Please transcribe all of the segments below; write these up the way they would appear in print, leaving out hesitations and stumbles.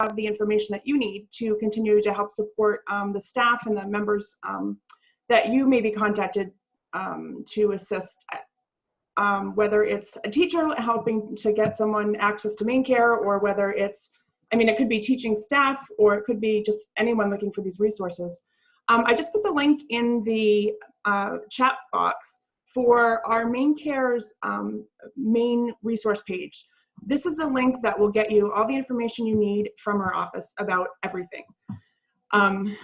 have the information that you need to continue to help support the staff and the members that you may be contacted to assist, whether it's a teacher helping to get someone access to MaineCare, or whether it's, I mean, it could be teaching staff, or it could be just anyone looking for these resources. I just put the link in the chat box for our MaineCare's Maine resource page. This is a link that will get you all the information you need from our office about everything. I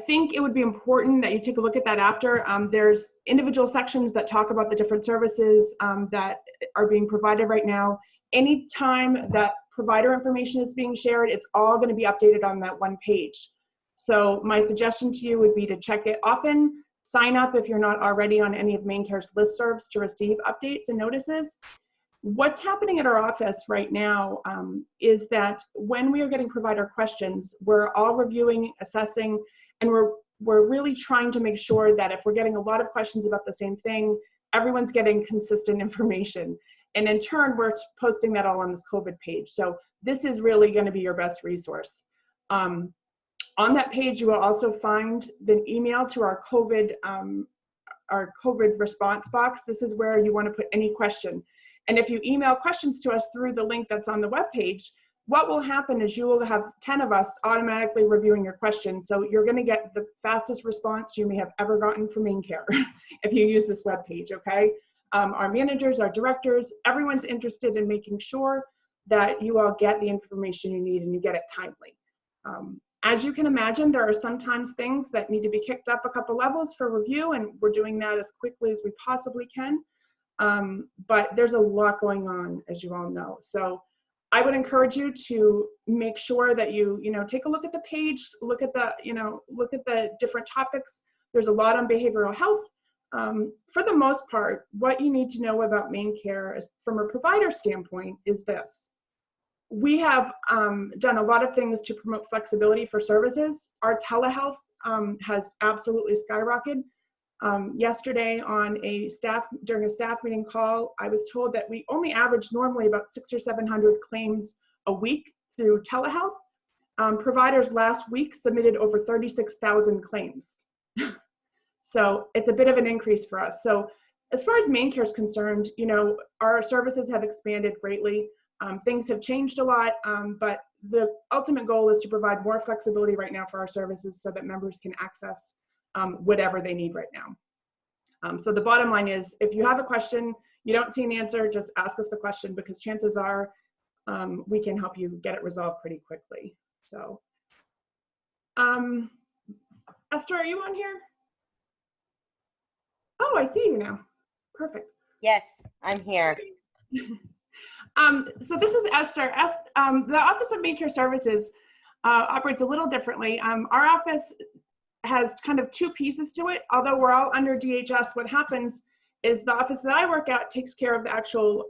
think it would be important that you take a look at that after. There's individual sections that talk about the different services that are being provided right now. Anytime that provider information is being shared, it's all going to be updated on that one page. So my suggestion to you would be to check it often, sign up if you're not already on any of MaineCare's listservs to receive updates and notices. What's happening at our office right now is that when we are getting provider questions, we're all reviewing, assessing, and we're really trying to make sure that if we're getting a lot of questions about the same thing, everyone's getting consistent information. And in turn, we're posting that all on this COVID page. So this is really going to be your best resource. On that page, you will also find the email to our COVID response box. This is where you want to put any question. And if you email questions to us through the link that's on the web page, what will happen is you will have 10 of us automatically reviewing your question. So you're going to get the fastest response you may have ever gotten from MaineCare if you use this web page, okay? Our managers, our directors, everyone's interested in making sure that you all get the information you need and you get it timely. As you can imagine, there are sometimes things that need to be kicked up a couple levels for review, and we're doing that as quickly as we possibly can. But there's a lot going on, as you all know. So I would encourage you to make sure that you take a look at the page, look at the different topics. There's a lot on behavioral health. For the most part, what you need to know about MaineCare is, from a provider standpoint, is this. We have done a lot of things to promote flexibility for services. Our telehealth has absolutely skyrocketed. Yesterday during a staff meeting call, I was told that we only average normally about 600 or 700 claims a week through telehealth. Providers last week submitted over 36,000 claims. So it's a bit of an increase for us. So as far as MaineCare is concerned, our services have expanded greatly. Things have changed a lot, but the ultimate goal is to provide more flexibility right now for our services so that members can access whatever they need right now. So the bottom line is, if you have a question, you don't see an answer, just ask us the question, because chances are we can help you get it resolved pretty quickly. So, Esther, are you on here? Oh, I see you now. Perfect. Yes, I'm here. So this is Esther. The Office of MaineCare Services operates a little differently. Our office has kind of two pieces to it. Although we're all under DHS, what happens is the office that I work at takes care of the actual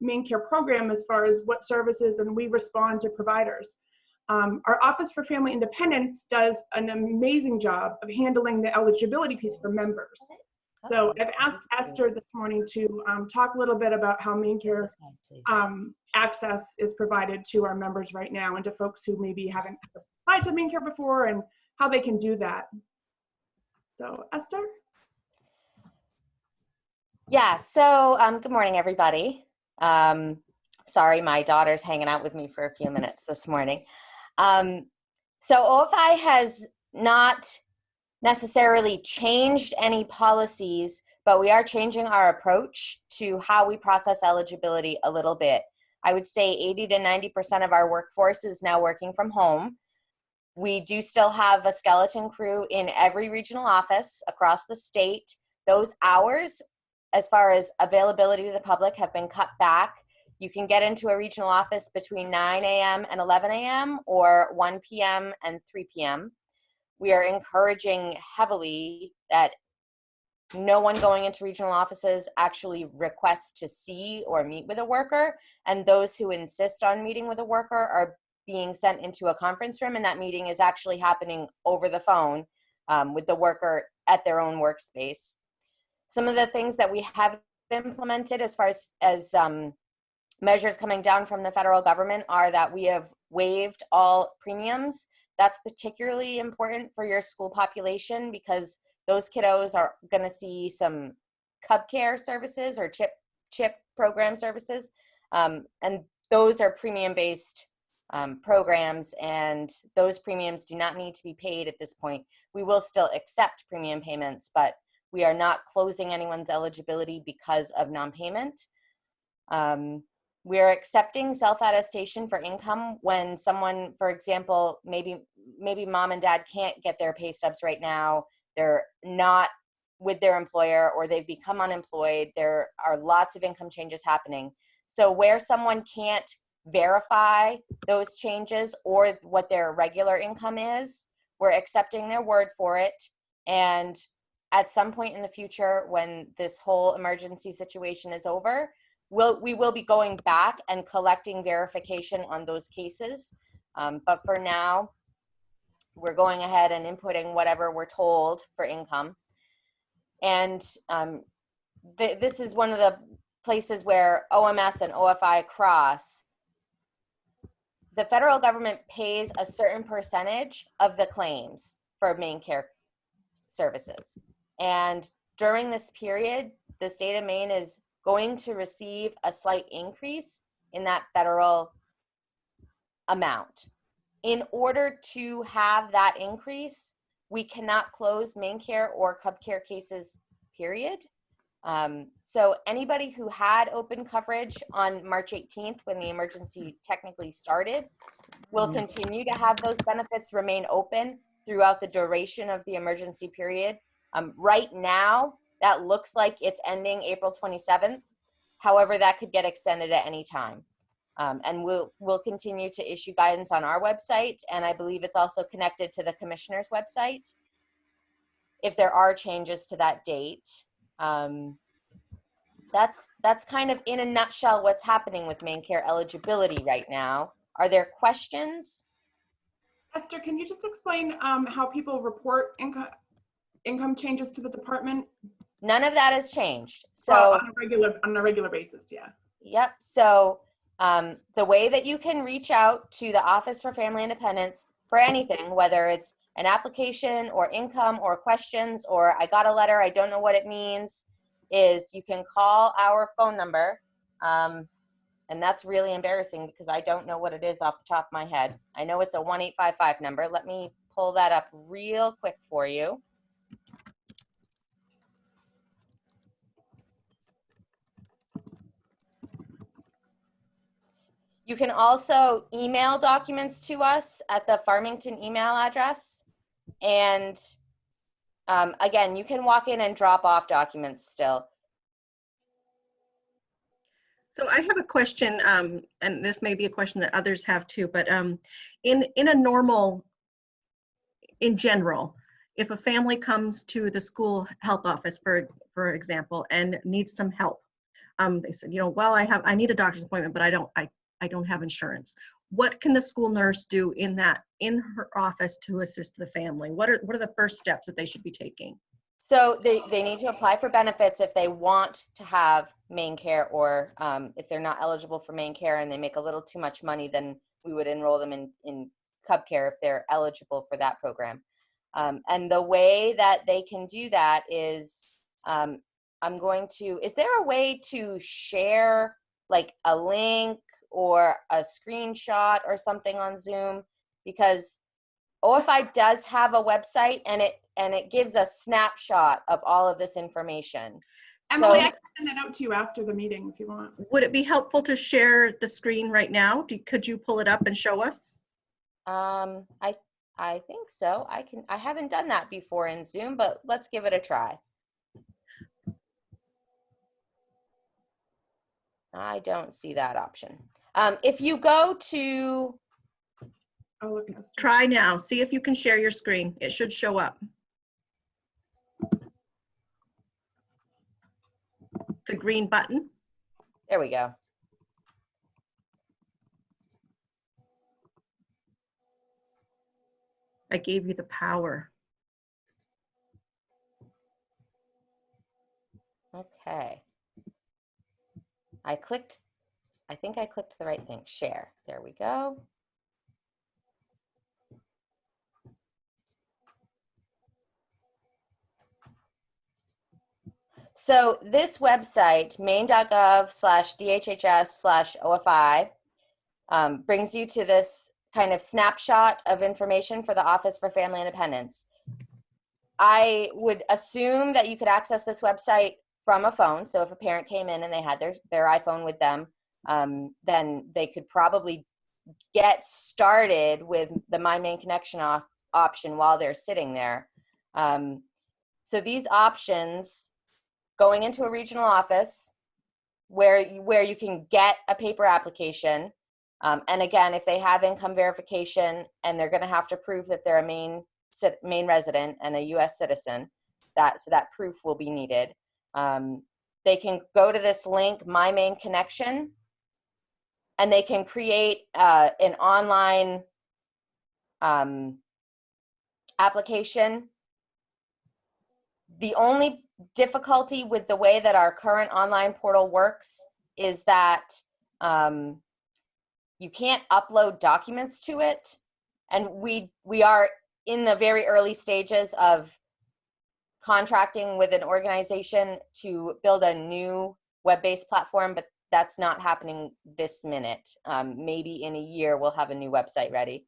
MaineCare program as far as what services, and we respond to providers. Our Office for Family Independence does an amazing job of handling the eligibility piece for members. So I've asked Esther this morning to talk a little bit about how MaineCare access is provided to our members right now, and to folks who maybe haven't applied to MaineCare before, and how they can do that. So Esther? Yeah, so good morning, everybody. Sorry, my daughter's hanging out with me for a few minutes this morning. So OFI has not necessarily changed any policies, but we are changing our approach to how we process eligibility a little bit. I would say 80 to 90% of our workforce is now working from home. We do still have a skeleton crew in every regional office across the state. Those hours, as far as availability to the public, have been cut back. You can get into a regional office between 9 a.m. and 11 a.m. or 1 p.m. and 3 p.m. We are encouraging heavily that no one going into regional offices actually requests to see or meet with a worker, and those who insist on meeting with a worker are being sent into a conference room, and that meeting is actually happening over the phone with the worker at their own workspace. Some of the things that we have implemented as far as measures coming down from the federal government are that we have waived all premiums. That's particularly important for your school population because those kiddos are going to see some cub care services or chip program services. And those are premium-based programs, and those premiums do not need to be paid at this point. We will still accept premium payments, but we are not closing anyone's eligibility because of non-payment. We are accepting self-attestation for income when someone, for example, maybe mom and dad can't get their pay stubs right now. They're not with their employer or they've become unemployed. There are lots of income changes happening. So where someone can't verify those changes or what their regular income is, we're accepting their word for it. And at some point in the future, when this whole emergency situation is over, we will be going back and collecting verification on those cases. But for now, we're going ahead and inputting whatever we're told for income. And this is one of the places where OMS and OFI cross. The federal government pays a certain percentage of the claims for MaineCare services. And during this period, the state of Maine is going to receive a slight increase in that federal amount. In order to have that increase, we cannot close MaineCare or cub care cases, period. So anybody who had open coverage on March 18th, when the emergency technically started, will continue to have those benefits remain open throughout the duration of the emergency period. Right now, that looks like it's ending April 27th. However, that could get extended at any time. And we'll continue to issue guidance on our website, and I believe it's also connected to the commissioner's website if there are changes to that date. That's kind of in a nutshell what's happening with MaineCare eligibility right now. Are there questions? Esther, can you just explain how people report income changes to the department? None of that has changed. So well, on a regular basis, yeah. Yep. So the way that you can reach out to the Office for Family Independence for anything, whether it's an application or income or questions or I got a letter, I don't know what it means, is you can call our phone number. And that's really embarrassing because I don't know what it is off the top of my head. I know it's a 1-855 number. Let me pull that up real quick for you. You can also email documents to us at the Farmington email address. And again, you can walk in and drop off documents still. So I have a question, and this may be a question that others have too, but in a normal, in general, if a family comes to the school health office, for example, and needs some help, they said, well, I need a doctor's appointment, but I don't have insurance. What can the school nurse do in her office to assist the family? What are the first steps that they should be taking? So they need to apply for benefits if they want to have MaineCare, or if they're not eligible for MaineCare and they make a little too much money, then we would enroll them in cub care if they're eligible for that program. And the way that they can do that is, is there a way to share like a link or a screenshot or something on Zoom? Because OFI does have a website and it gives a snapshot of all of this information. Emily, I can send that out to you after the meeting if you want. Would it be helpful to share the screen right now? Could you pull it up and show us? I think so. I haven't done that before in Zoom, but let's give it a try. I don't see that option. If you go to, try now. See if you can share your screen. It should show up. The green button. There we go. I gave you the power. Okay. I think I clicked the right thing. Share. There we go. So this website, maine.gov/DHHS/OFI, brings you to this kind of snapshot of information for the Office for Family Independence. I would assume that you could access this website from a phone. So if a parent came in and they had their iPhone with them, then they could probably get started with the My Maine Connection option while they're sitting there. So these options, going into a regional office where you can get a paper application, and again, if they have income verification and they're going to have to prove that they're a Maine resident and a U.S. citizen, so that proof will be needed. They can go to this link, My Maine Connection, and they can create an online application. The only difficulty with the way that our current online portal works is that you can't upload documents to it. And we are in the very early stages of contracting with an organization to build a new web-based platform, but that's not happening this minute. Maybe in a year we'll have a new website ready.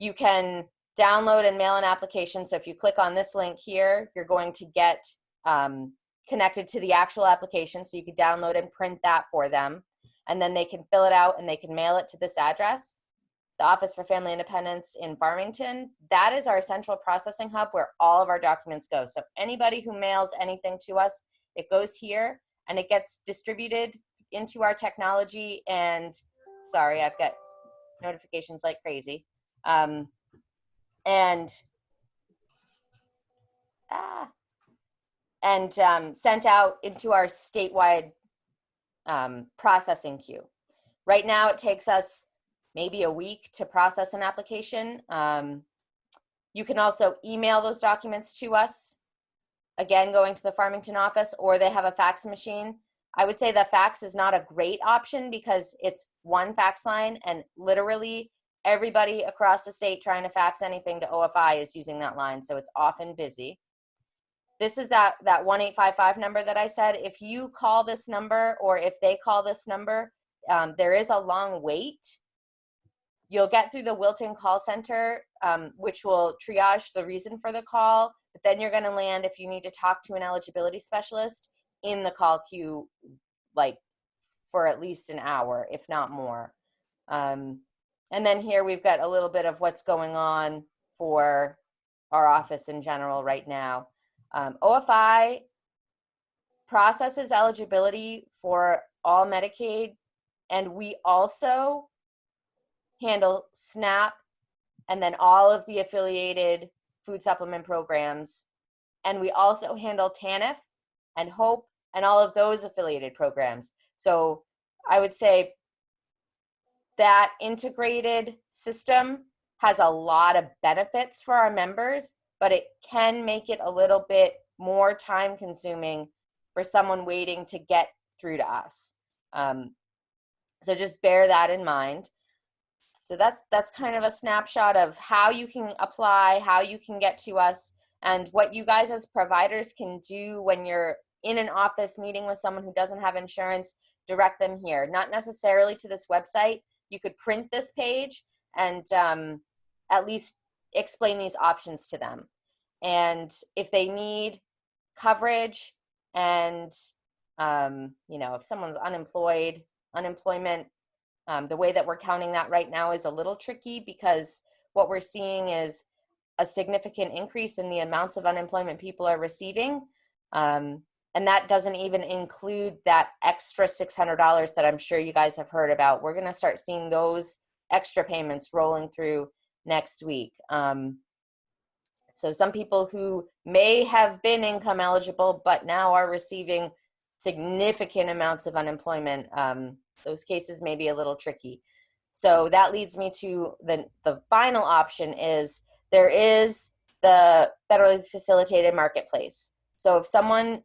You can download and mail an application. So if you click on this link here, you're going to get connected to the actual application. So you could download and print that for them. And then they can fill it out and they can mail it to this address, the Office for Family Independence in Farmington. That is our central processing hub where all of our documents go. So anybody who mails anything to us, it goes here and it gets distributed into our technology. And sorry, I've got notifications like crazy. Sent out into our statewide processing queue. Right now, it takes us maybe a week to process an application. You can also email those documents to us, again, going to the Farmington office, or they have a fax machine. I would say the fax is not a great option because it's one fax line, and literally everybody across the state trying to fax anything to OFI is using that line, so it's often busy. This is that 1-855 number that I said. If you call this number or if they call this number, there is a long wait. You'll get through the Wilton call center, which will triage the reason for the call, but then you're going to land, if you need to talk to an eligibility specialist, in the call queue like for at least an hour, if not more. And then here we've got a little bit of what's going on for our office in general right now. OFI processes eligibility for all Medicaid, and we also handle SNAP and then all of the affiliated food supplement programs. And we also handle TANF and HOPE and all of those affiliated programs. So I would say that integrated system has a lot of benefits for our members, but it can make it a little bit more time consuming for someone waiting to get through to us. So just bear that in mind. So that's kind of a snapshot of how you can apply, how you can get to us, and what you guys as providers can do when you're in an office meeting with someone who doesn't have insurance. Direct them here, not necessarily to this website. You could print this page and at least explain these options to them. And if they need coverage and, if someone's unemployed, unemployment, the way that we're counting that right now is a little tricky because what we're seeing is a significant increase in the amounts of unemployment people are receiving. And that doesn't even include that extra $600 that I'm sure you guys have heard about. We're going to start seeing those extra payments rolling through next week. So some people who may have been income eligible, but now are receiving significant amounts of unemployment, those cases may be a little tricky. So that leads me to the final option is there is the federally facilitated marketplace. So if someone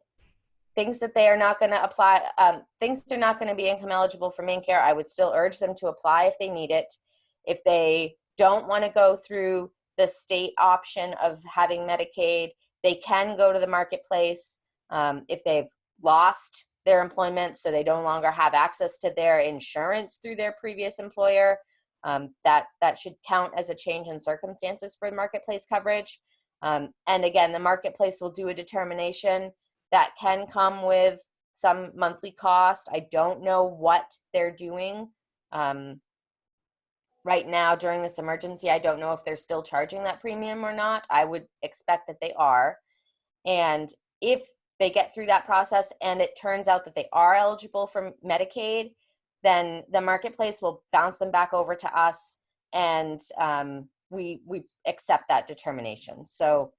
thinks that they are not going to apply, thinks they're not going to be income eligible for MaineCare, I would still urge them to apply if they need it. If they don't want to go through the state option of having Medicaid, they can go to the marketplace. If they've lost their employment, so they no longer have access to their insurance through their previous employer. That should count as a change in circumstances for marketplace coverage. And again, the marketplace will do a determination that can come with some monthly cost. I don't know what they're doing right now during this emergency. I don't know if they're still charging that premium or not. I would expect that they are. And if they get through that process and it turns out that they are eligible for Medicaid, then the marketplace will bounce them back over to us, and we accept that determination. So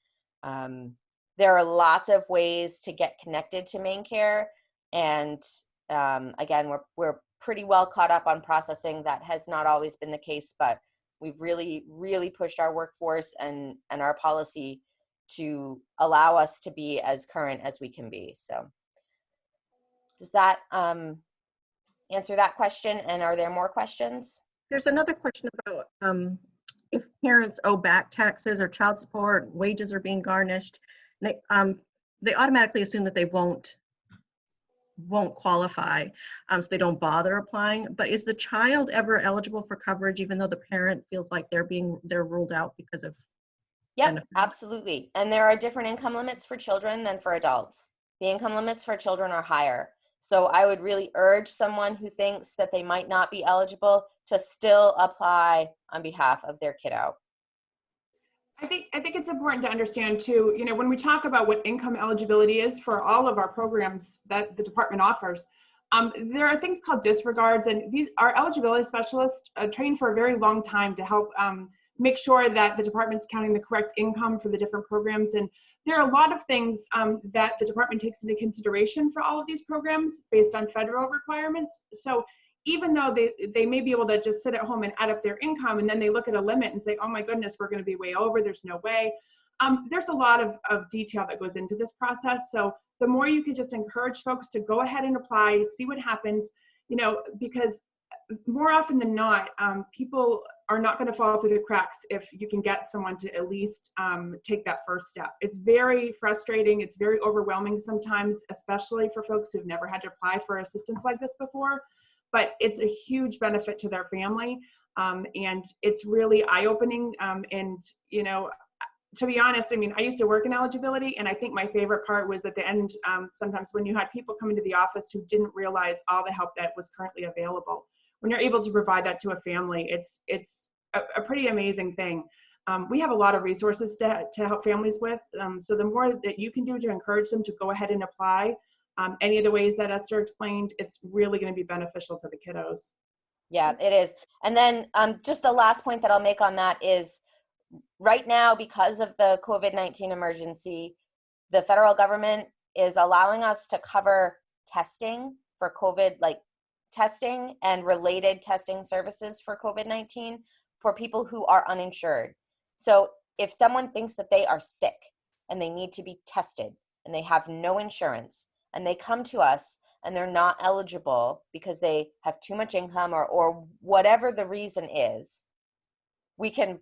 there are lots of ways to get connected to MaineCare, and again, we're pretty well caught up on processing. That has not always been the case, but we've really pushed our workforce and our policy to allow us to be as current as we can be. So does that answer that question? And are there more questions? There's another question about if parents owe back taxes or child support, wages are being garnished. They automatically assume that they won't qualify, so they don't bother applying. But is the child ever eligible for coverage, even though the parent feels like they're ruled out because of? Yep, benefits? absolutely. And there are different income limits for children than for adults. The income limits for children are higher. So I would really urge someone who thinks that they might not be eligible to still apply on behalf of their kiddo. I think it's important to understand too, when we talk about what income eligibility is for all of our programs that the department offers, there are things called disregards, and our eligibility specialists trained for a very long time to help make sure that the department's counting the correct income for the different programs. And there are a lot of things that the department takes into consideration for all of these programs based on federal requirements. So even though they may be able to just sit at home and add up their income, and then they look at a limit and say, oh my goodness, we're going to be way over, there's no way. There's a lot of detail that goes into this process. So the more you can just encourage folks to go ahead and apply, see what happens, because more often than not, people are not going to fall through the cracks if you can get someone to at least take that first step. It's very frustrating. It's very overwhelming sometimes, especially for folks who've never had to apply for assistance like this before. But it's a huge benefit to their family, and it's really eye-opening. And to be honest, I used to work in eligibility, and I think my favorite part was at the end, sometimes when you had people come into the office who didn't realize all the help that was currently available. When you're able to provide that to a family, it's a pretty amazing thing. We have a lot of resources to help families with, so the more that you can do to encourage them to go ahead and apply, any of the ways that Esther explained, it's really going to be beneficial to the kiddos. Yeah, it is. And then just the last point that I'll make on that is, right now, because of the COVID-19 emergency, the federal government is allowing us to cover testing for COVID, like testing and related testing services for COVID-19 for people who are uninsured. So if someone thinks that they are sick and they need to be tested and they have no insurance, and they come to us and they're not eligible because they have too much income or whatever the reason is, we can't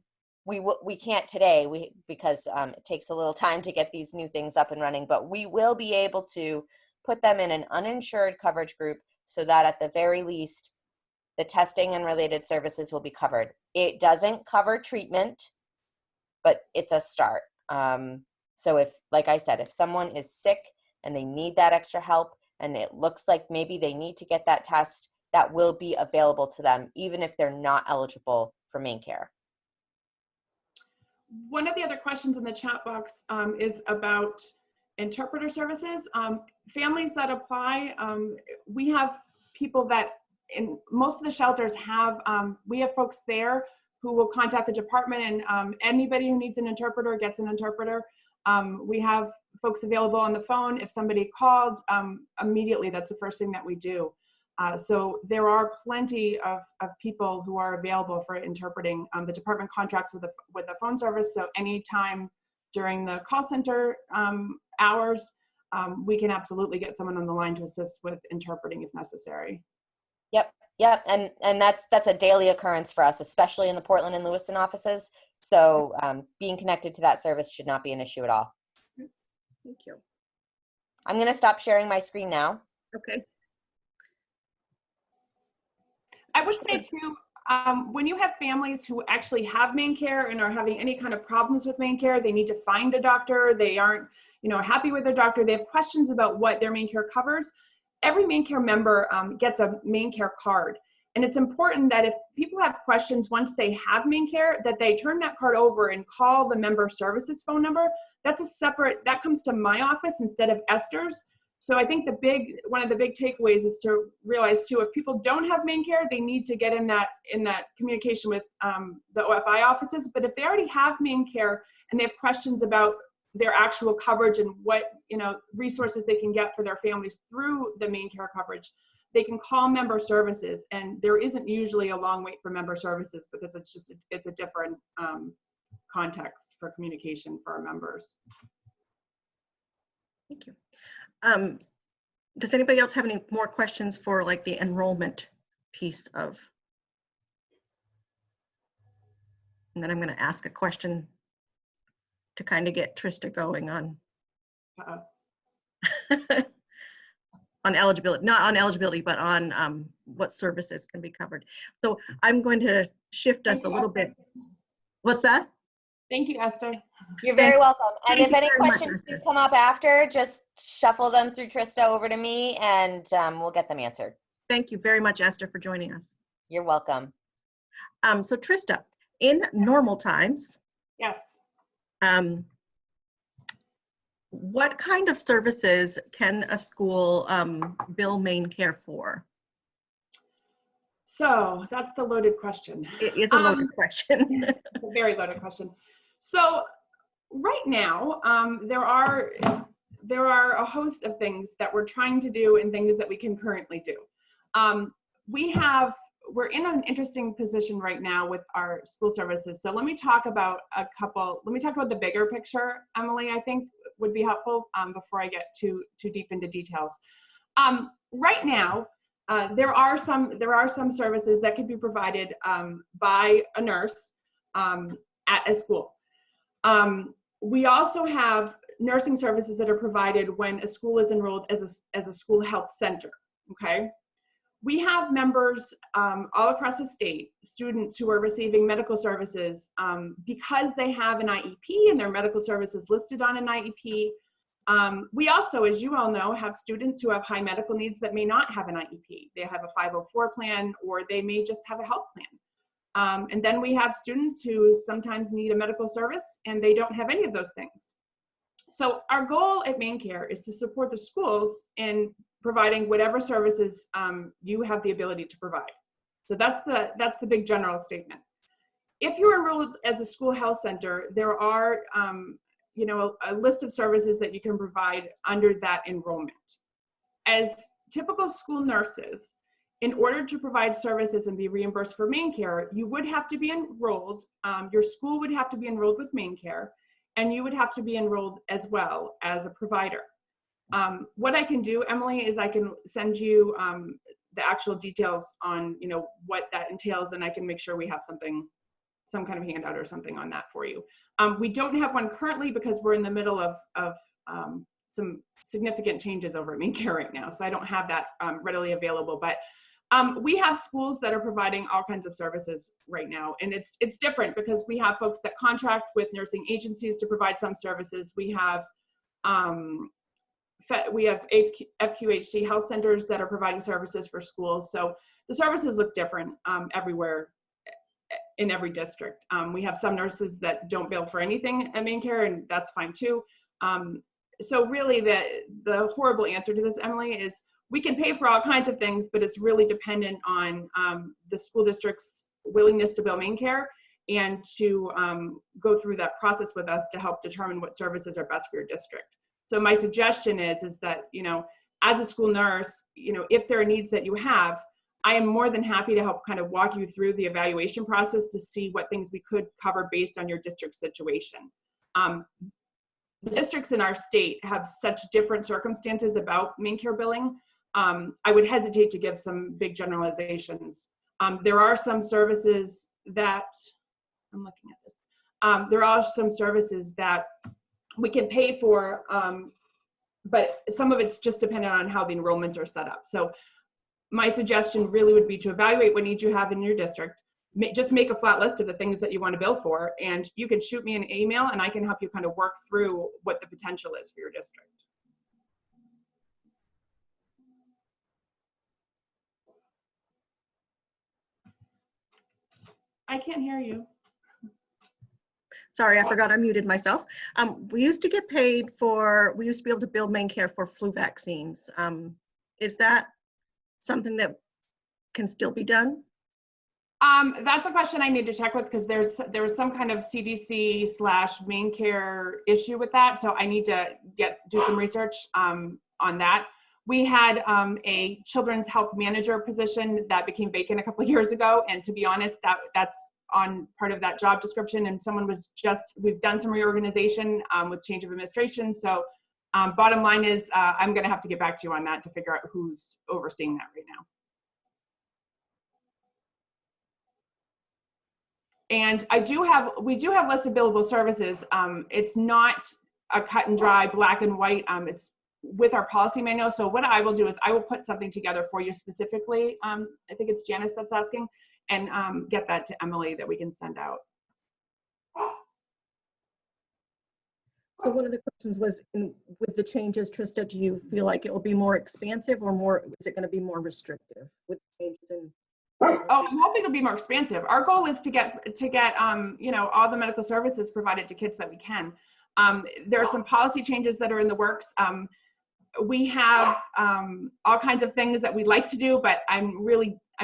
today because it takes a little time to get these new things up and running, but we will be able to put them in an uninsured coverage group so that at the very least the testing and related services will be covered. It doesn't cover treatment, but it's a start. So if, like I said, if someone is sick and they need that extra help, and it looks like maybe they need to get that test, that will be available to them, even if they're not eligible for MaineCare. One of the other questions in the chat box is about interpreter services. Families that apply, we have people that in most of the shelters have, we have folks there who will contact the department, and anybody who needs an interpreter gets an interpreter. We have folks available on the phone. If somebody called, immediately that's the first thing that we do. So there are plenty of people who are available for interpreting. The department contracts with a phone service, so anytime during the call center hours, we can absolutely get someone on the line to assist with interpreting if necessary. Yep, and that's a daily occurrence for us, especially in the Portland and Lewiston offices. So being connected to that service should not be an issue at all. Thank you. I'm going to stop sharing my screen now. Okay. I would say too, when you have families who actually have MaineCare and are having any kind of problems with MaineCare, they need to find a doctor, they aren't, happy with their doctor, they have questions about what their MaineCare covers. Every MaineCare member gets a MaineCare card. And it's important that if people have questions once they have MaineCare, that they turn that card over and call the member services phone number. That's a separate, that comes to my office instead of Esther's. So I think one of the big takeaways is to realize too, if people don't have MaineCare, they need to get in that communication with the OFI offices. But if they already have MaineCare and they have questions about their actual coverage and what resources they can get for their families through the MaineCare coverage, they can call member services, and there isn't usually a long wait for member services because it's a different context for communication for our members. Thank you. Does anybody else have any more questions for like the enrollment piece of? And then I'm going to ask a question to kind of get Trista going on on eligibility, not on eligibility, but on what services can be covered. So I'm going to shift us a little bit. What's that? Thank you, Esther. You're very welcome. And if any very much, questions do Esther. come up after, just shuffle them through Trista over to me and we'll get them answered. Thank you very much, Esther, for joining us. You're welcome. So Trista, in normal times, Yes. what kind of services can a school bill MaineCare for? So that's the loaded question. It is a loaded question. It's a very loaded question. So right now, there are a host of things that we're trying to do and things that we can currently do. We're in an interesting position right now with our school services. So let me talk about the bigger picture, Emily, I think would be helpful before I get too deep into details. Right now, there are some services that can be provided by a nurse at a school. We also have nursing services that are provided when a school is enrolled as a school health center, okay? We have members all across the state, students who are receiving medical services because they have an IEP and their medical services listed on an IEP. We also, as you all know, have students who have high medical needs that may not have an IEP. They have a 504 plan, or they may just have a health plan. And then we have students who sometimes need a medical service and they don't have any of those things. So our goal at MaineCare is to support the schools in providing whatever services you have the ability to provide. So that's the big general statement. If you're enrolled as a school health center, there are a list of services that you can provide under that enrollment. As typical school nurses, in order to provide services and be reimbursed for MaineCare, you would have to be enrolled, your school would have to be enrolled with MaineCare, and you would have to be enrolled as well as a provider. What I can do, Emily, is I can send you the actual details on what that entails, and I can make sure we have some kind of handout or something on that for you. We don't have one currently because we're in the middle of some significant changes over at MaineCare right now, so I don't have that readily available. But we have schools that are providing all kinds of services right now, and it's different because we have folks that contract with nursing agencies to provide some services. We have FQHC health centers that are providing services for schools. So the services look different everywhere in every district. We have some nurses that don't bill for anything at MaineCare, and that's fine too. So really the horrible answer to this, Emily, is we can pay for all kinds of things, but it's really dependent on the school district's willingness to bill MaineCare and to go through that process with us to help determine what services are best for your district. So my suggestion is that, as a school nurse, if there are needs that you have, I am more than happy to help kind of walk you through the evaluation process to see what things we could cover based on your district situation. The districts in our state have such different circumstances about MaineCare billing. I would hesitate to give some big generalizations. There are some services that, I'm looking at this, there are some services that we can pay for but some of it's just dependent on how the enrollments are set up. So my suggestion really would be to evaluate what needs you have in your district. Just make a flat list of the things that you want to bill for, and you can shoot me an email and I can help you kind of work through what the potential is for your district. I can't hear you. Sorry, I forgot I muted myself. We used to get paid for, we used to be able to bill MaineCare for flu vaccines. Is that something that can still be done? That's a question I need to check with, because there was some kind of CDC / MaineCare issue with that. So I need to do some research on that. We had a children's health manager position that became vacant a couple of years ago. And to be honest, that's on part of that job description. And someone was we've done some reorganization with change of administration. So bottom line is I'm going to have to get back to you on that to figure out who's overseeing that right now. And we do have listed billable services. It's not a cut and dry black and white. It's with our policy manual. So what I will do is I will put something together for you specifically. I think it's Janice that's asking, and get that to Emily that we can send out. So one of the questions was, with the changes, Trista, do you feel like it will be more expansive, or is it going to be more restrictive with changes in? Oh, I'm hoping it'll be more expansive. Our goal is to get you know, all the medical services provided to kids that we can. There are some policy changes that are in the works. We have all kinds of things that we'd like to do, but I'm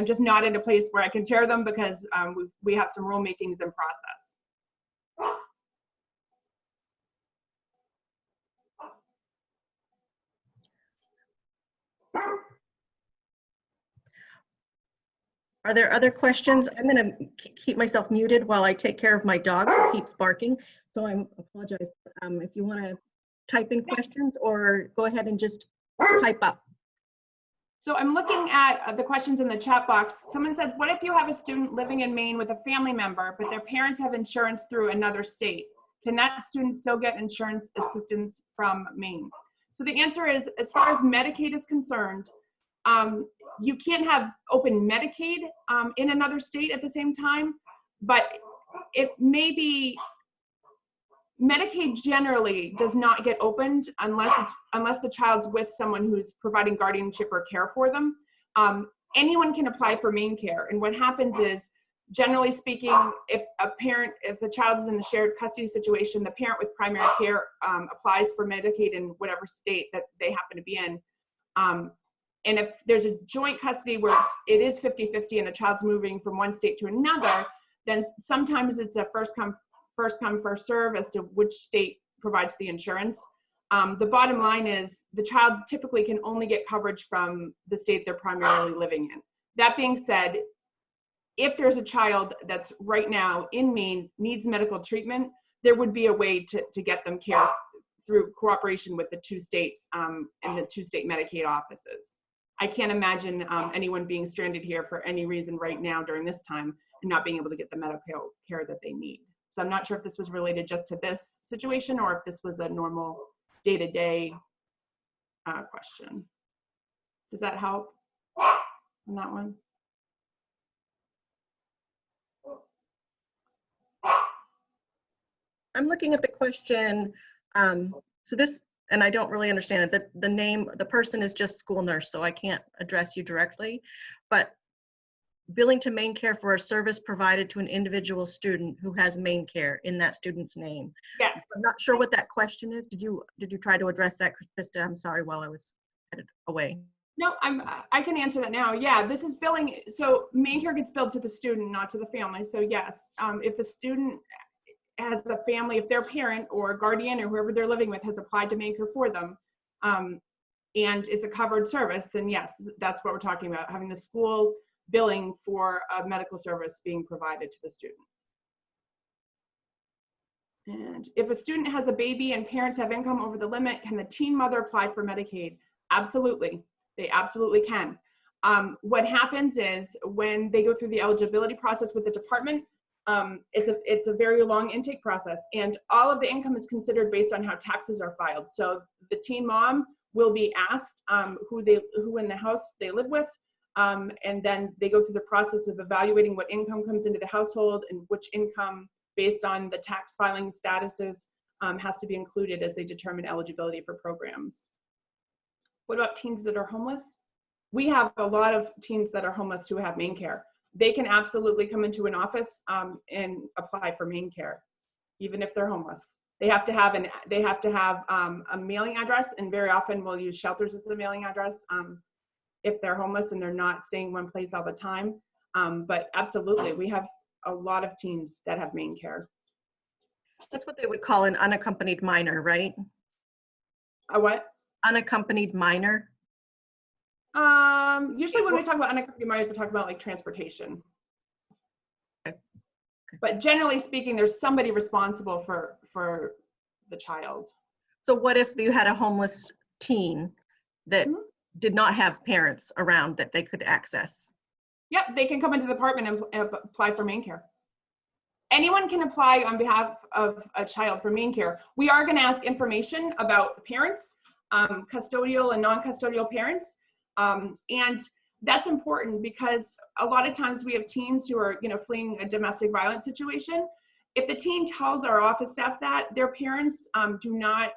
just not in a place where I can share them, because we have some rulemakings in process. Are there other questions? I'm going to keep myself muted while I take care of my dog who keeps barking. So I apologize. If you want to type in questions, or go ahead and just type up. So I'm looking at the questions in the chat box. Someone said, what if you have a student living in Maine with a family member, but their parents have insurance through another state? Can that student still get insurance assistance from Maine? So the answer is, as far as Medicaid is concerned, you can't have open Medicaid in another state at the same time, but it may be, Medicaid generally does not get opened unless the child's with someone who's providing guardianship or care for them. Anyone can apply for MaineCare, and what happens is, generally speaking, if the child is in a shared custody situation, the parent with primary care applies for Medicaid in whatever state that they happen to be in. And if there's a joint custody where it is 50-50 and the child's moving from one state to another, then sometimes it's a first come, first serve as to which state provides the insurance. The bottom line is, the child typically can only get coverage from the state they're primarily living in. That being said, if there's a child that's right now in Maine, needs medical treatment, there would be a way to get them care through cooperation with the two states and the two state Medicaid offices. I can't imagine anyone being stranded here for any reason right now during this time and not being able to get the medical care that they need. So I'm not sure if this was related just to this situation or if this was a normal day-to-day question. Does that help on that one? I'm looking at the question. So this, and I don't really understand it, the name, the person is just school nurse, so I can't address you directly, but billing to MaineCare for a service provided to an individual student who has MaineCare in that student's name. Yes. I'm not sure what that question is. Did you try to address that, Krista? I'm sorry, while I was headed away. No, I can answer that now. Yeah, this is billing. So MaineCare gets billed to the student, not to the family. So yes, if the student has a family, if their parent or guardian or whoever they're living with has applied to MaineCare for them, and it's a covered service, then yes, that's what we're talking about, having the school billing for a medical service being provided to the student. And if a student has a baby and parents have income over the limit, can the teen mother apply for Medicaid? Absolutely, they absolutely can. What happens is, when they go through the eligibility process with the department, It's a very long intake process, and all of the income is considered based on how taxes are filed. So the teen mom will be asked who in the house they live with, and then they go through the process of evaluating what income comes into the household and which income, based on the tax filing statuses, has to be included as they determine eligibility for programs. What about teens that are homeless? We have a lot of teens that are homeless who have MaineCare. They can absolutely come into an office and apply for MaineCare, even if they're homeless. They have to have a mailing address, and very often we'll use shelters as the mailing address if they're homeless and they're not staying one place all the time. But absolutely, we have a lot of teens that have MaineCare. That's what they would call an unaccompanied minor, right? A what? Unaccompanied minor. Usually when we talk about unaccompanied minors, we talk about like transportation. Okay. But generally speaking, there's somebody responsible for the child. So what if you had a homeless teen that did not have parents around that they could access? Yep, they can come into the department and apply for MaineCare. Anyone can apply on behalf of a child for MaineCare. We are going to ask information about parents, custodial and non-custodial parents. And that's important because a lot of times we have teens who are, fleeing a domestic violence situation. If the teen tells our office staff that, their parents do not,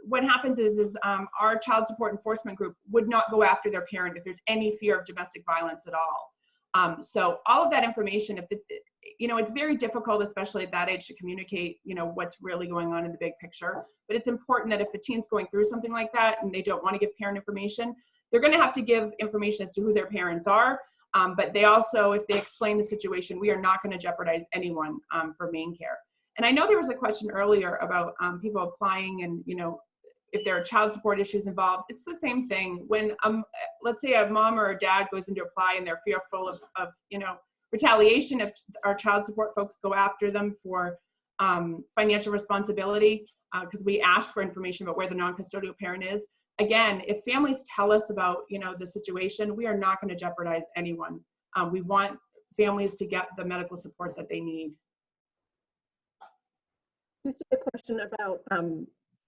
what happens is our child support enforcement group would not go after their parent if there's any fear of domestic violence at all. So all of that information, it's very difficult, especially at that age, to communicate, what's really going on in the big picture. But it's important that if a teen's going through something like that and they don't want to give parent information, they're going to have to give information as to who their parents are. But they also, if they explain the situation, we are not going to jeopardize anyone for MaineCare. And I know there was a question earlier about people applying and, if there are child support issues involved. It's the same thing. When, let's say a mom or a dad goes in to apply and they're fearful of retaliation if our child support folks go after them for financial responsibility, because we ask for information about where the non-custodial parent is. Again, if families tell us about, the situation, we are not going to jeopardize anyone. We want families to get the medical support that they need. You see a question about,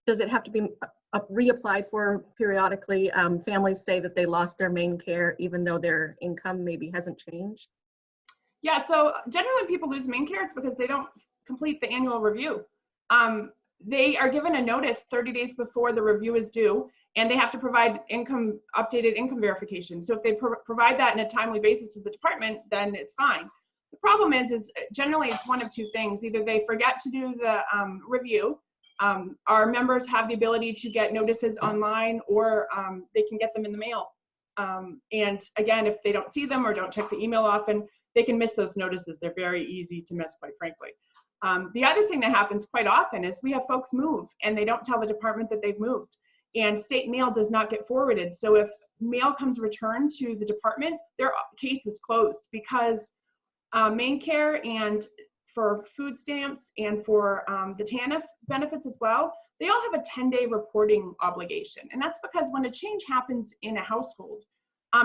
does it have to be reapplied for periodically? Families say that they lost their MaineCare even though their income maybe hasn't changed. Yeah, so generally when people lose MaineCare, it's because they don't complete the annual review. They are given a notice 30 days before the review is due, and they have to provide updated income verification. So if they provide that in a timely basis to the department, then it's fine. The problem is generally it's one of two things. Either they forget to do the review. Our members have the ability to get notices online, or they can get them in the mail. And again, if they don't see them or don't check the email often, they can miss those notices. They're very easy to miss, quite frankly. The other thing that happens quite often is we have folks move and they don't tell the department that they've moved, and state mail does not get forwarded. So if mail comes returned to the department, their case is closed, because MaineCare and for food stamps and for the TANF benefits as well, they all have a 10-day reporting obligation. And that's because when a change happens in a household,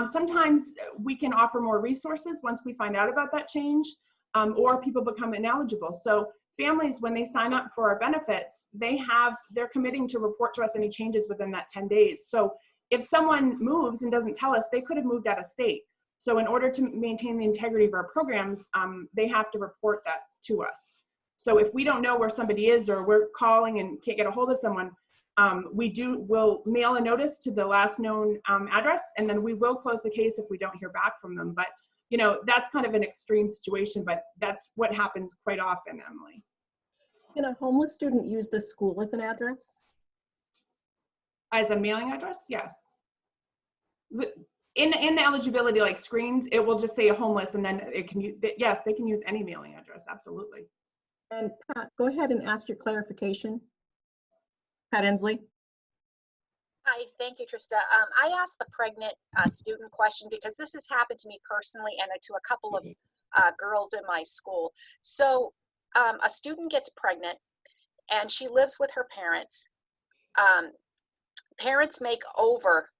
sometimes we can offer more resources once we find out about that change, or people become ineligible. So families, when they sign up for our benefits, they're committing to report to us any changes within that 10 days. So if someone moves and doesn't tell us, they could have moved out of state. So in order to maintain the integrity of our programs, they have to report that to us. So if we don't know where somebody is, or we're calling and can't get a hold of someone, we'll mail a notice to the last known address, and then we will close the case if we don't hear back from them. But that's kind of an extreme situation, but that's what happens quite often, Emily. Can a homeless student use the school as an address? As a mailing address? Yes. In the eligibility screens, it will just say a homeless, and then yes, they can use any mailing address, absolutely. And Pat, go ahead and ask your clarification. Pat Inslee. Hi, thank you, Trista. I asked the pregnant student question because this has happened to me personally and to a couple of girls in my school. So a student gets pregnant and she lives with her parents. Parents make over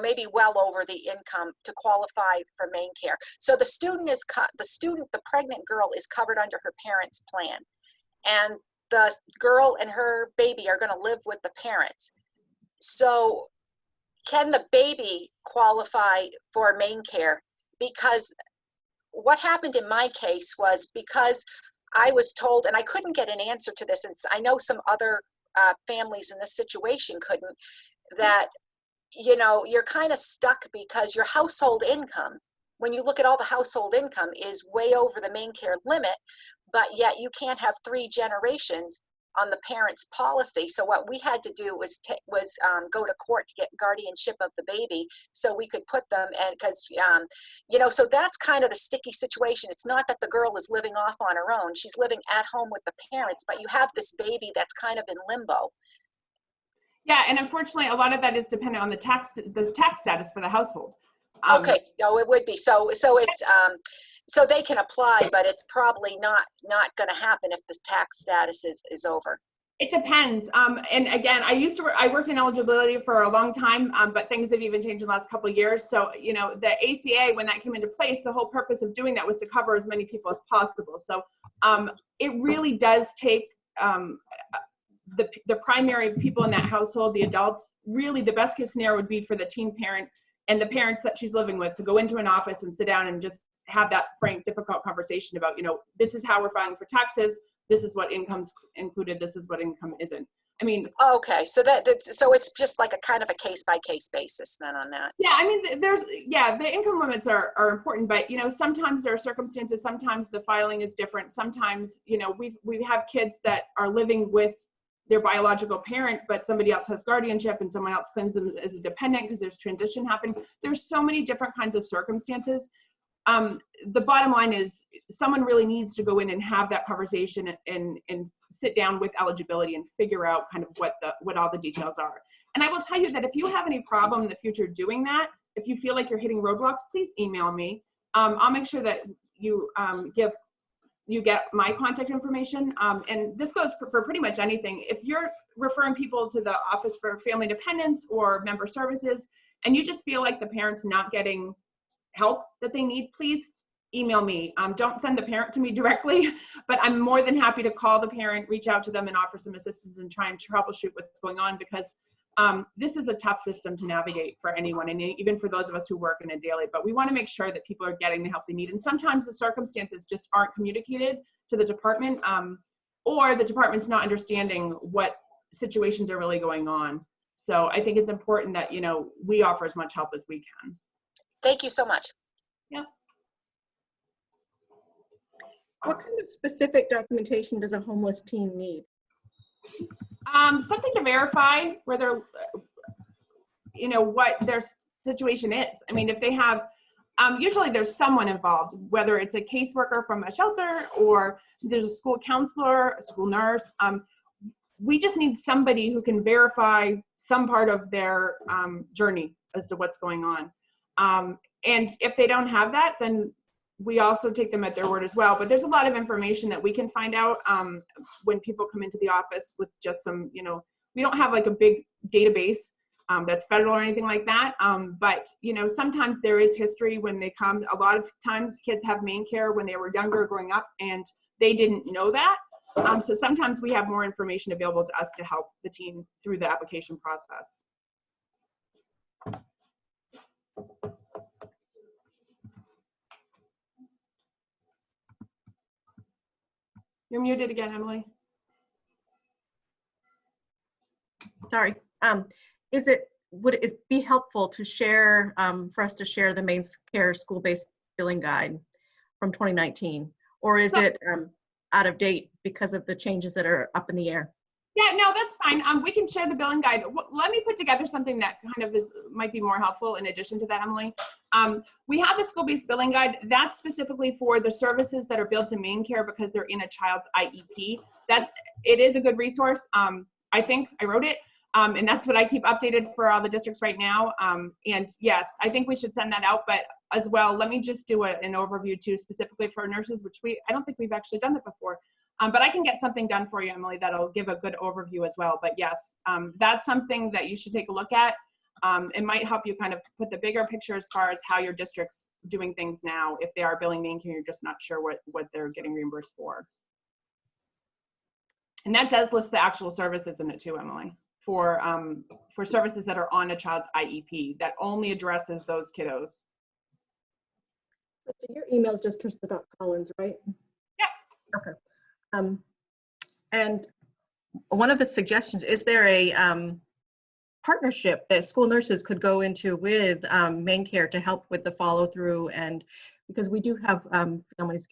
maybe well over the income to qualify for MaineCare. So the pregnant girl is covered under her parents' plan, and the girl and her baby are going to live with the parents. So can the baby qualify for MaineCare? Because what happened in my case was, because I was told, and I couldn't get an answer to this, and I know some other families in this situation couldn't, that you're kind of stuck because your household income, when you look at all the household income, is way over the MaineCare limit, but yet you can't have 3 generations on the parents' policy. So what we had to do was go to court to get guardianship of the baby, so we could put them, and because so that's kind of the sticky situation. It's not that the girl is living off on her own; she's living at home with the parents, but you have this baby that's kind of in limbo. Yeah, and unfortunately, a lot of that is dependent on the tax status for the household. Okay, so it would be so it's so they can apply, but it's probably not going to happen if the tax status is over. It depends. And again, I worked in eligibility for a long time, but things have even changed in the last couple of years. So, the ACA, when that came into place, the whole purpose of doing that was to cover as many people as possible. So it really does take the primary people in that household, the adults. Really, the best case scenario would be for the teen parent and the parents that she's living with to go into an office and sit down and just have that frank, difficult conversation about, this is how we're filing for taxes. This is what income's included. This is what income isn't. I mean, okay, so so it's just like a kind of a case by case basis then on that. Yeah, I mean, the income limits are important, but sometimes there are circumstances. Sometimes the filing is different. Sometimes we have kids that are living with their biological parent, but somebody else has guardianship and someone else claims them as a dependent because there's transition happening. There's so many different kinds of circumstances. The bottom line is someone really needs to go in and have that conversation and sit down with eligibility and figure out kind of what all the details are. And I will tell you that if you have any problem in the future doing that, if you feel like you're hitting roadblocks, please email me. I'll make sure that you get my contact information. And this goes for pretty much anything. If you're referring people to the Office for Family Dependents or Member Services, and you just feel like the parent's not getting help that they need, please email me. Don't send the parent to me directly, but I'm more than happy to call the parent, reach out to them and offer some assistance and try and troubleshoot what's going on, because this is a tough system to navigate for anyone, and even for those of us who work in a daily, but we want to make sure that people are getting the help they need. And sometimes the circumstances just aren't communicated to the department, or the department's not understanding what situations are really going on. So I think it's important that, we offer as much help as we can. Thank you so much. Yeah. What kind of specific documentation does a homeless teen need? Something to verify whether, what their situation is. I mean, if they have, usually there's someone involved, whether it's a caseworker from a shelter or there's a school counselor, a school nurse. We just need somebody who can verify some part of their journey as to what's going on. And if they don't have that, then we also take them at their word as well. But there's a lot of information that we can find out when people come into the office with just some, we don't have like a big database that's federal or anything like that. But, sometimes there is history when they come. A lot of times kids have MaineCare when they were younger growing up and they didn't know that. So sometimes we have more information available to us to help the teen through the application process. You're muted again, Emily. Sorry. Would it be helpful to share, for us to share the MaineCare school-based billing guide from 2019? Or is it out of date because of the changes that are up in the air? Yeah, no, that's fine. We can share the billing guide. Let me put together something that kind of might be more helpful in addition to that, Emily. We have the school-based billing guide. That's specifically for the services that are billed to MaineCare because they're in a child's IEP. It is a good resource. I think I wrote it, and that's what I keep updated for all the districts right now. And yes, I think we should send that out, but as well, let me just do an overview too, specifically for nurses, which I don't think we've actually done that before. But I can get something done for you, Emily, that'll give a good overview as well. But yes, that's something that you should take a look at. It might help you kind of put the bigger picture as far as how your district's doing things now. If they are billing MaineCare, you're just not sure what they're getting reimbursed for. And that does list the actual services in it too, Emily, for services that are on a child's IEP that only addresses those kiddos. So your email is just Trista.Collins, right? Yeah. Okay. And one of the suggestions, is there a partnership that school nurses could go into with MaineCare to help with the follow through? And because we do have families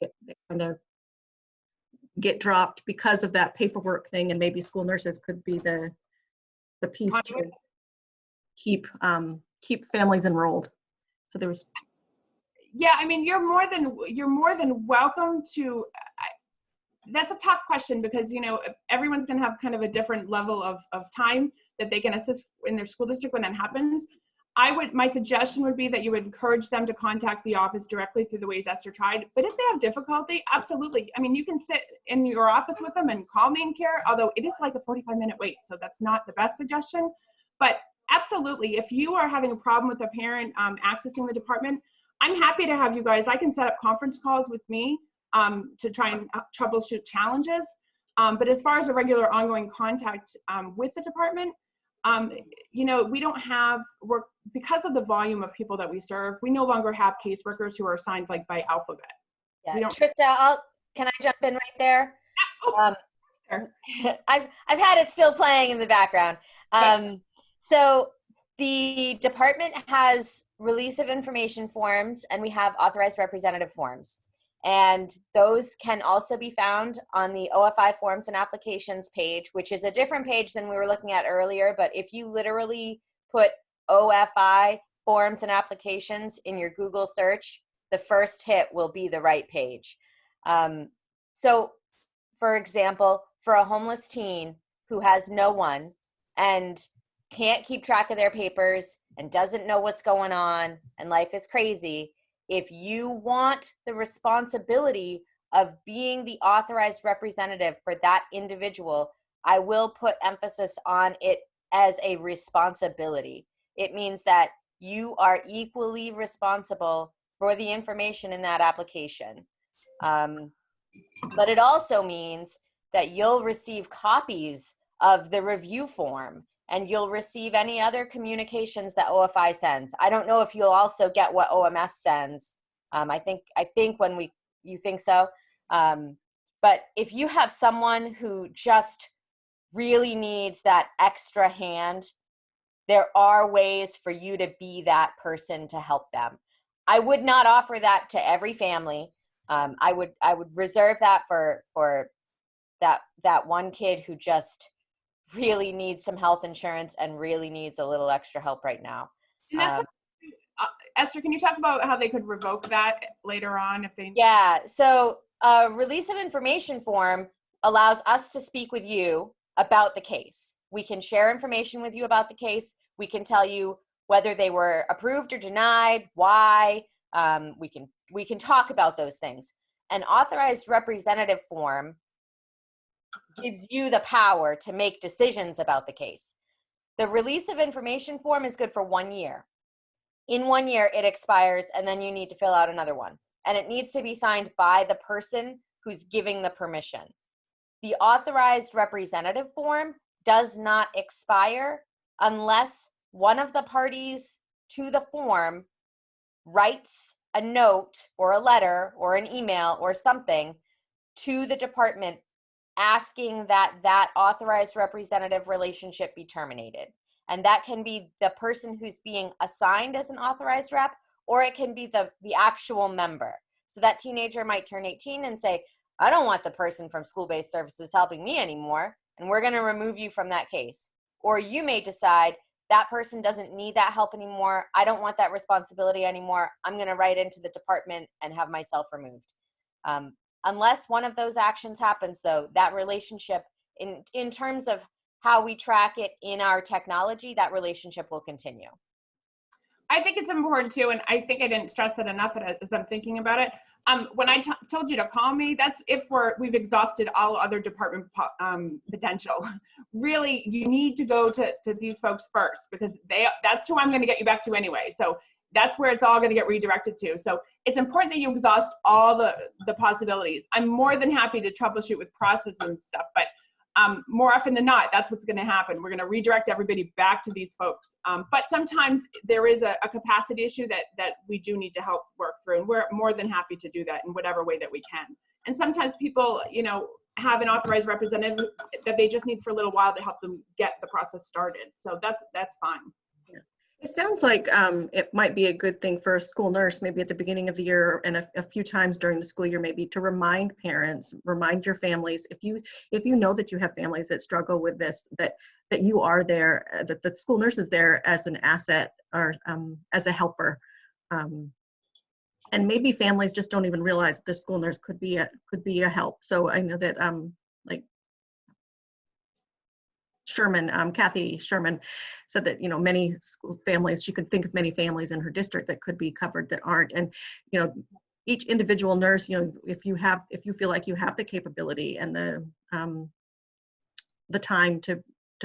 get dropped because of that paperwork thing, and maybe school nurses could be the piece to keep families enrolled. So there was. Yeah, I mean, you're more than welcome to. That's a tough question because, you know, everyone's going to have kind of a different level of time that they can assist in their school district when that happens. My suggestion would be that you would encourage them to contact the office directly through the ways Esther tried. But if they have difficulty, absolutely. I mean, you can sit in your office with them and call MaineCare, although it is like a 45-minute wait. So that's not the best suggestion. But absolutely, if you are having a problem with a parent accessing the department, I'm happy to have you guys. I can set up conference calls with me to try and troubleshoot challenges. But as far as a regular ongoing contact with the department, you know, we don't have work because of the volume of people that we serve. We no longer have caseworkers who are assigned like by alphabet. Yeah, Trista, can I jump in right there? Sure. I've had it still playing in the background. So the department has release of information forms, and we have authorized representative forms. And those can also be found on the OFI forms and applications page, which is a different page than we were looking at earlier. But if you literally put OFI forms and applications in your Google search, the first hit will be the right page. So, for example, for a homeless teen who has no one and can't keep track of their papers and doesn't know what's going on and life is crazy, if you want the responsibility of being the authorized representative for that individual, I will put emphasis on it as a responsibility. It means that you are equally responsible for the information in that application. But it also means that you'll receive copies of the review form, and you'll receive any other communications that OFI sends. I don't know if you'll also get what OMS sends. I think when you think so. But if you have someone who just really needs that extra hand, there are ways for you to be that person to help them. I would not offer that to every family. I would reserve that for that one kid who just really needs some health insurance and really needs a little extra help right now. And that's Esther, can you talk about how they could revoke that later on if they? Yeah, so a release of information form allows us to speak with you about the case. We can share information with you about the case. We can tell you whether they were approved or denied, why. We can talk about those things. An authorized representative form gives you the power to make decisions about the case. The release of information form is good for 1 year. In 1 year, it expires, and then you need to fill out another one. And it needs to be signed by the person who's giving the permission. The authorized representative form does not expire unless one of the parties to the form writes a note or a letter or an email or something to the department asking that that authorized representative relationship be terminated. And that can be the person who's being assigned as an authorized rep, or it can be the actual member. So that teenager might turn 18 and say, I don't want the person from school-based services helping me anymore, and we're going to remove you from that case. Or you may decide that person doesn't need that help anymore. I don't want that responsibility anymore. I'm going to write into the department and have myself removed. Unless one of those actions happens, though, that relationship, in terms of how we track it in our technology, that relationship will continue. I think it's important too, and I think I didn't stress it enough as I'm thinking about it. When I told you to call me, that's if we've exhausted all other department potential. Really, you need to go to these folks first, because that's who I'm going to get you back to anyway. So that's where it's all going to get redirected to. So it's important that you exhaust all the possibilities. I'm more than happy to troubleshoot with process and stuff, but more often than not, that's what's going to happen. We're going to redirect everybody back to these folks. But sometimes there is a capacity issue that we do need to help work through, and we're more than happy to do that in whatever way that we can. And sometimes people, have an authorized representative that they just need for a little while to help them get the process started. So that's fine. It sounds like it might be a good thing for a school nurse, maybe at the beginning of the year and a few times during the school year, maybe to remind parents, remind your families, if you know that you have families that struggle with this, that you are there, that the school nurse is there as an asset or as a helper. And maybe families just don't even realize that the school nurse could be a help. So I know that like Kathy Sherman said that, many school families, she could think of many families in her district that could be covered that aren't. And, each individual nurse, if you feel like you have the capability and the time to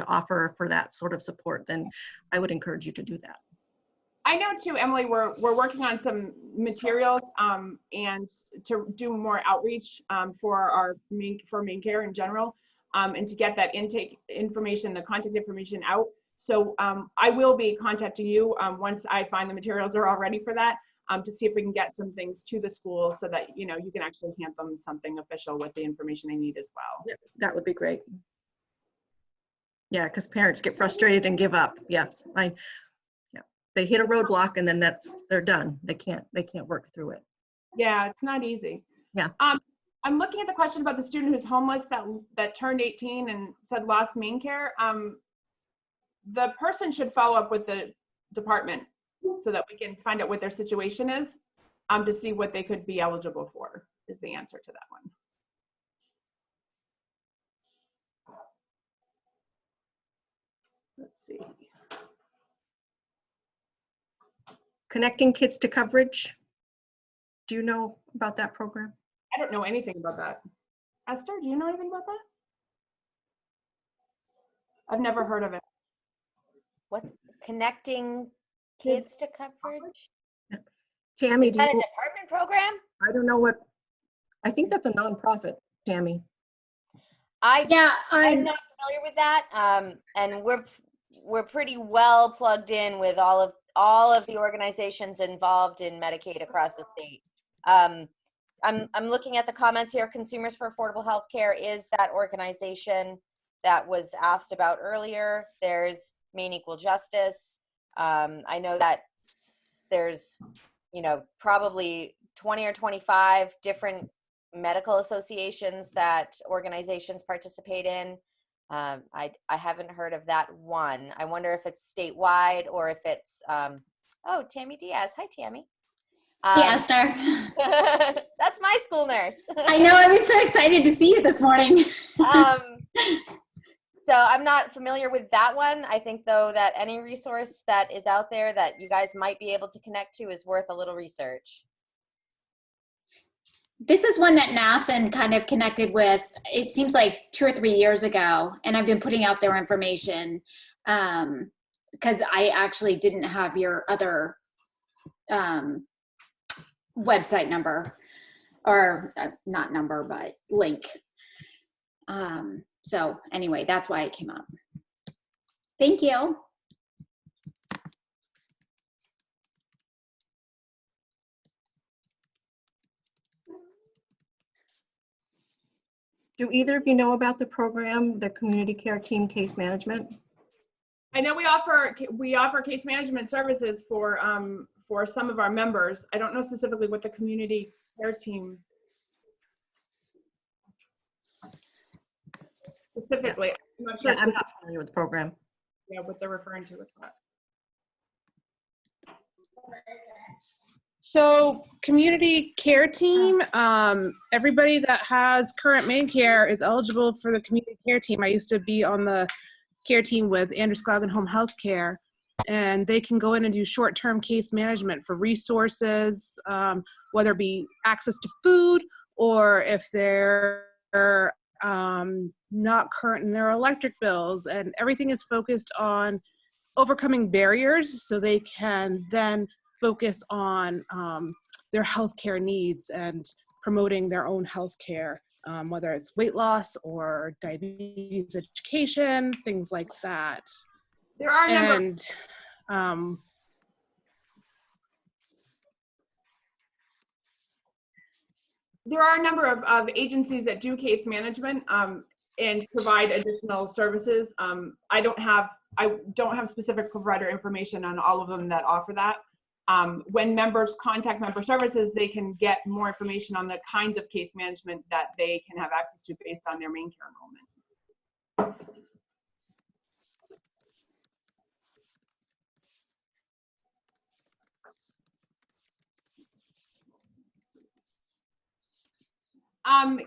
offer for that sort of support, then I would encourage you to do that. I know too, Emily, we're working on some materials and to do more outreach for MaineCare in general, and to get that intake information, the contact information out. So I will be contacting you once I find the materials are all ready for that, to see if we can get some things to the school so that you can actually hand them something official with the information they need as well. Yeah, that would be great. Yeah, because parents get frustrated and give up. Yes, they hit a roadblock and then they're done. They can't work through it. Yeah, it's not easy. Yeah. I'm looking at the question about the student who's homeless that turned 18 and said lost MaineCare. The person should follow up with the department so that we can find out what their situation is, to see what they could be eligible for, is the answer to that one. Let's see. Connecting Kids to Coverage. Do you know about that program? I don't know anything about that. Esther, do you know anything about that? I've never heard of it. What? Connecting Kids to Coverage? Tammy, Is that a department program? I don't know what, I think that's a nonprofit, Tammy. I'm not familiar with that, and we're pretty well plugged in with all of the organizations involved in Medicaid across the state. I'm looking at the comments here. Consumers for Affordable Health Care is that organization that was asked about earlier. There's Maine Equal Justice. I know that there's, probably 20 or 25 different medical associations that organizations participate in. I haven't heard of that one. I wonder if it's statewide or if it's, oh, Tammy Diaz. Hi, Tammy. Hey, Esther. That's my school nurse. I know. I was so excited to see you this morning. So I'm not familiar with that one. I think, though, that any resource that is out there that you guys might be able to connect to is worth a little research. This is one that NASN kind of connected with, it seems like 2 or 3 years ago, and I've been putting out their information because I actually didn't have your other website number, or not number, but link. So anyway, that's why it came up. Thank you. Do either of you know about the program, the Community Care Team Case Management? I know we offer case management services for some of our members. I don't know specifically what the Community Care Team specifically. Yeah. I'm not sure. Yeah, I'm not familiar with the program. Yeah, what they're referring to with that. So community care team, everybody that has current MaineCare is eligible for the community care team. I used to be on the care team with Andrew Scogin Home Health Care. and they can go in and do short-term case management for resources, whether it be access to food, or if they're not current in their electric bills, and everything is focused on overcoming barriers so they can then focus on their healthcare needs and promoting their own healthcare, whether it's weight loss or diabetes education, things like that. There are a number. And there are a number of agencies that do case management and provide additional services. I don't have specific provider information on all of them that offer that. When members contact member services, they can get more information on the kinds of case management that they can have access to based on their MaineCare enrollment.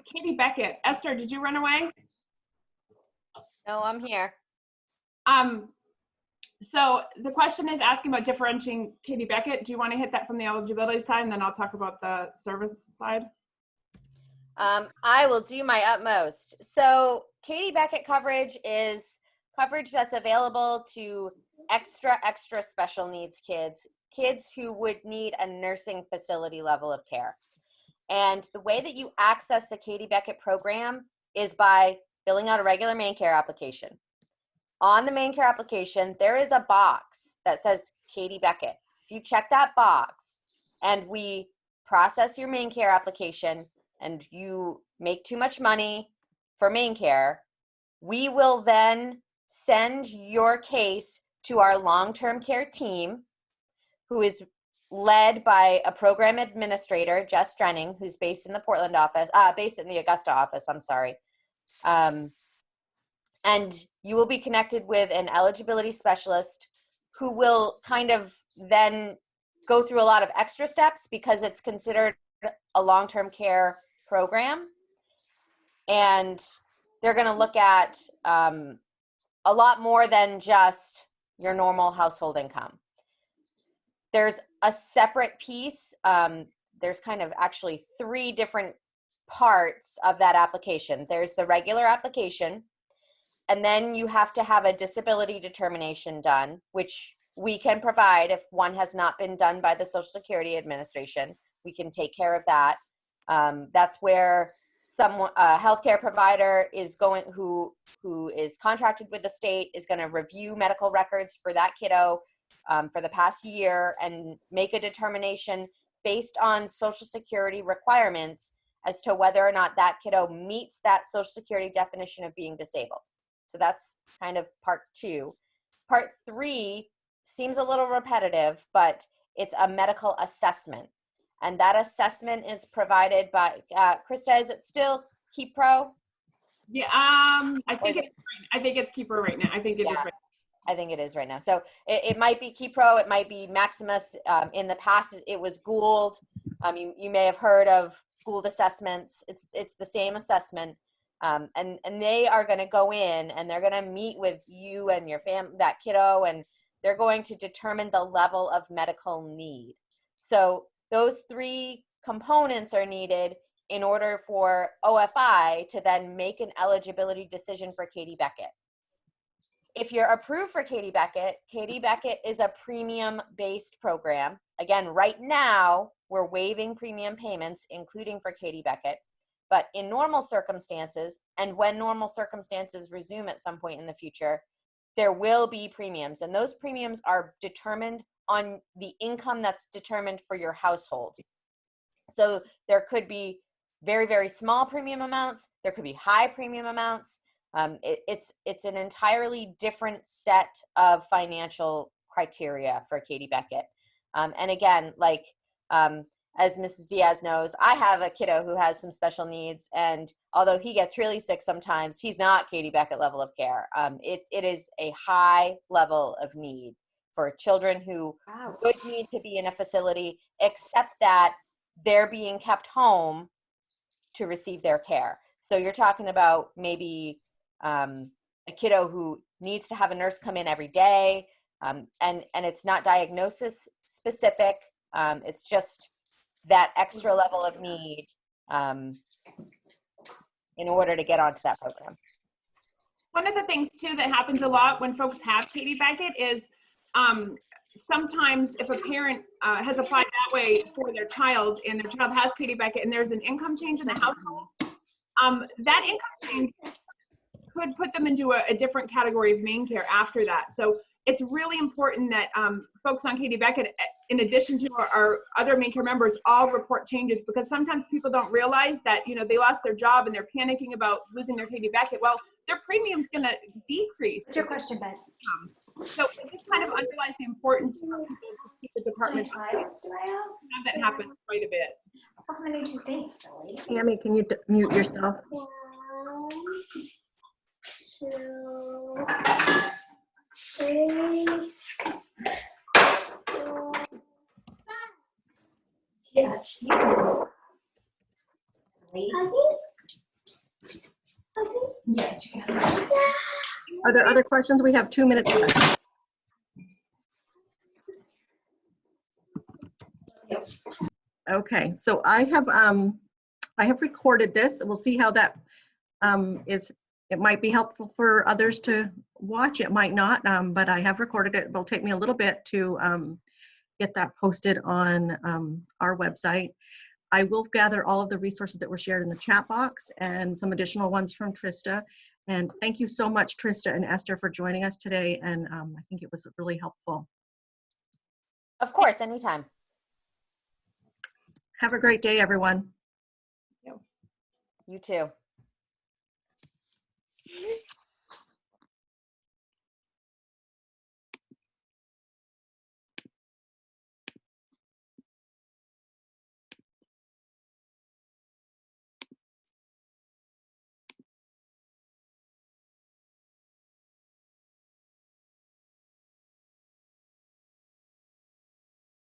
Katie Beckett. Esther, did you run away? No, I'm here. So the question is asking about differentiating Katie Beckett. Do you want to hit that from the eligibility side, and then I'll talk about the service side? I will do my utmost. So Katie Beckett coverage is coverage that's available to extra special needs kids who would need a nursing facility level of care. And the way that you access the Katie Beckett program is by filling out a regular MaineCare application. On the MaineCare application, there is a box that says Katie Beckett. If you check that box and we process your MaineCare application and you make too much money for MaineCare, we will then send your case to our long-term care team, who is led by a program administrator, Jess Drenning, who's based in the Portland office, based in the Augusta office, I'm sorry. And you will be connected with an eligibility specialist who will kind of then go through a lot of extra steps because it's considered a long-term care program. And they're going to look at a lot more than just your normal household income. There's a separate piece. There's kind of actually 3 different parts of that application. There's the regular application, and then you have to have a disability determination done, which we can provide if one has not been done by the Social Security Administration. We can take care of that. That's where a healthcare provider is going, who is contracted with the state, is going to review medical records for that kiddo for the past year and make a determination based on Social Security requirements as to whether or not that kiddo meets that Social Security definition of being disabled. So that's kind of part 2. Part 3 seems a little repetitive, but it's a medical assessment. And that assessment is provided by, Krista, is it still KeyPro? Yeah, I think it's KeyPro right now. I think it is right. I think it is right now. So it might be KeyPro, it might be Maximus. In the past, it was Gould. You may have heard of Gould assessments. It's the same assessment. And they are going to go in and they're going to meet with you and your that kiddo, and they're going to determine the level of medical need. So those 3 components are needed in order for OFI to then make an eligibility decision for Katie Beckett. If you're approved for Katie Beckett is a premium-based program. Again, right now, we're waiving premium payments, including for Katie Beckett. But in normal circumstances, and when normal circumstances resume at some point in the future, there will be premiums. And those premiums are determined on the income that's determined for your household. So there could be very, very small premium amounts. There could be high premium amounts. It's an entirely different set of financial criteria for Katie Beckett. And again, like as Mrs. Diaz knows, I have a kiddo who has some special needs, and although he gets really sick sometimes, he's not Katie Beckett level of care. It is a high level of need for children who would need to be in a facility, except that they're being kept home to receive their care. So you're talking about maybe a kiddo who needs to have a nurse come in every day. And it's not diagnosis specific. It's just that extra level of need in order to get onto that program. One of the things too that happens a lot when folks have Katie Beckett is sometimes if a parent has applied that way for their child and their child has Katie Beckett and there's an income change in the household, that income change could put them into a different category of MaineCare after that. So it's really important that folks on Katie Beckett, in addition to our other MaineCare members, all report changes, because sometimes people don't realize that, you know, they lost their job and they're panicking about losing their Katie Beckett. Well, their premium's gonna decrease. What's your question, Ben? So it just kind of underlies the importance for people to keep the department. How many tiles do I have? Have that happen quite a bit. How many do you think, silly? Tammy, can you mute yourself? 1, 2, 3, 4, 5. Yes. Yes, you can. Are there other questions? We have 2 minutes left. Okay, so I have recorded this. We'll see how that is. It might be helpful for others to watch. It might not, but I have recorded it. It will take me a little bit to get that posted on our website. I will gather all of the resources that were shared in the chat box and some additional ones from Trista. And thank you so much, Trista and Esther, for joining us today. And I think it was really helpful. Of course, anytime. Have a great day, everyone. You too.